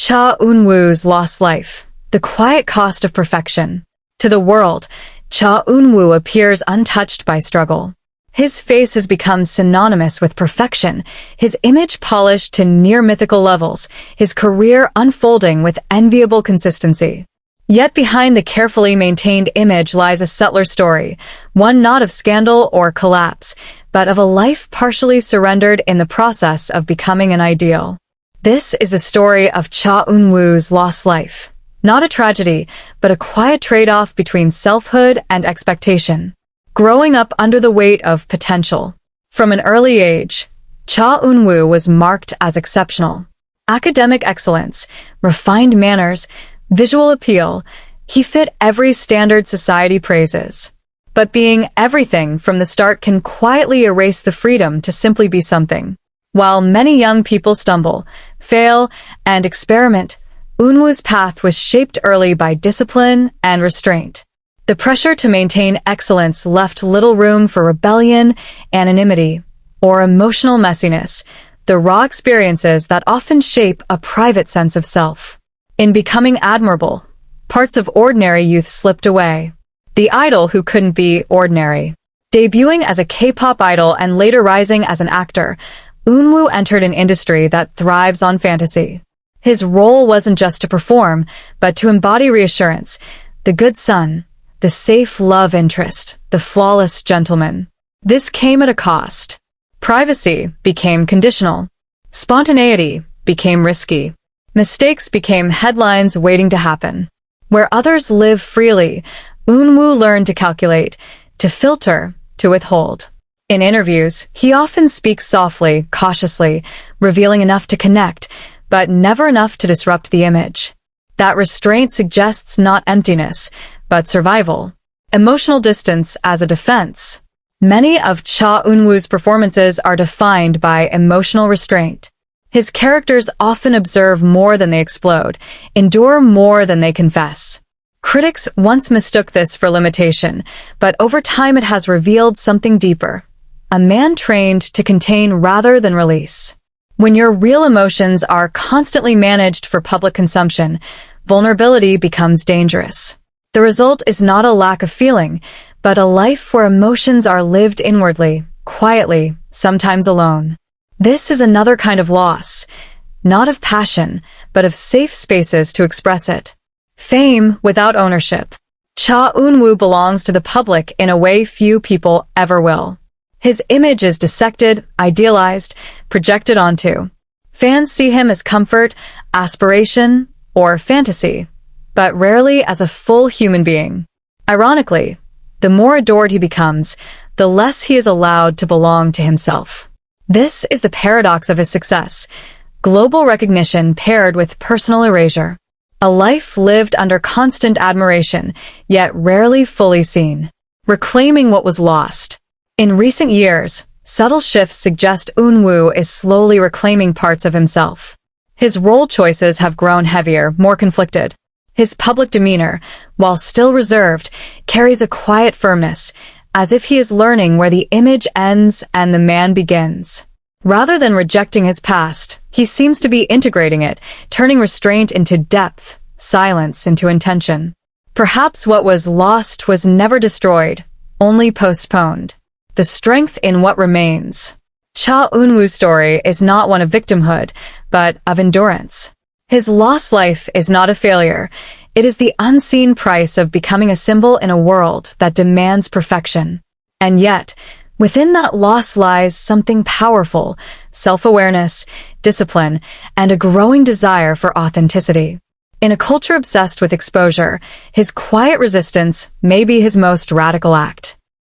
Cha Eun-Woos lost life, the quiet cost of perfection. To the world, Cha Eun-woo appears untouched by struggle. His face has become synonymous with perfection, his image polished to near-mythical levels, his career unfolding with enviable consistency. Yet behind the carefully maintained image lies a subtler story, one not of scandal or collapse, but of a life partially surrendered in the process of becoming an ideal. This is the story of Cha Eun-woo's lost life. Not a tragedy, but a quiet trade-off between selfhood and expectation. Growing up under the weight of potential. From an early age, Cha Eun-woo was marked as exceptional. Academic excellence, refined manners, visual appeal, he fit every standard society praises. But being everything from the start can quietly erase the freedom to simply be something. While many young people stumble, fail, and experiment, Eun-woo's path was shaped early by discipline and restraint. The pressure to maintain excellence left little room for rebellion, anonymity, or emotional messiness, the raw experiences that often shape a private sense of self. In becoming admirable, parts of ordinary youth slipped away. The idol who couldn't be ordinary. Debuting as a K-pop idol and later rising as an actor, Eun-woo entered an industry that thrives on fantasy. His role wasn't just to perform, but to embody reassurance, the good son, the safe love interest, the flawless gentleman. This came at a cost. Privacy became conditional. Spontaneity became risky. Mistakes became headlines waiting to happen. Where others live freely, Eun-woo learned to calculate, to filter, to withhold. In interviews, he often speaks softly, cautiously, revealing enough to connect, but never enough to disrupt the image. That restraint suggests not emptiness, but survival. Emotional distance as a defense. Many of Cha Eun-woo's performances are defined by emotional restraint. His characters often observe more than they explode, endure more than they confess. Critics once mistook this for limitation, but over time it has revealed something deeper. A man trained to contain rather than release. When your real emotions are constantly managed for public consumption, vulnerability becomes dangerous. The result is not a lack of feeling, but a life where emotions are lived inwardly, quietly, sometimes alone. This is another kind of loss, not of passion, but of safe spaces to express it. Fame without ownership. Cha Eun-woo belongs to the public in a way few people ever will. His image is dissected, idealized, projected onto. Fans see him as comfort, aspiration, or fantasy, but rarely as a full human being. Ironically, the more adored he becomes, the less he is allowed to belong to himself. This is the paradox of his success. Global recognition paired with personal erasure. A life lived under constant admiration, yet rarely fully seen. Reclaiming what was lost. In recent years, subtle shifts suggest Eun-woo is slowly reclaiming parts of himself. His role choices have grown heavier, more conflicted. His public demeanor, while still reserved, carries a quiet firmness, as if he is learning where the image ends and the man begins. Rather than rejecting his past, he seems to be integrating it, turning restraint into depth, silence into intention. Perhaps what was lost was never destroyed, only postponed. The strength in what remains. Cha Eun-woo's story is not one of victimhood, but of endurance. His lost life is not a failure. It is the unseen price of becoming a symbol in a world that demands perfection. And yet, within that loss lies something powerful, self-awareness, discipline, and a growing desire for authenticity. In a culture obsessed with exposure, his quiet resistance may be his most radical act.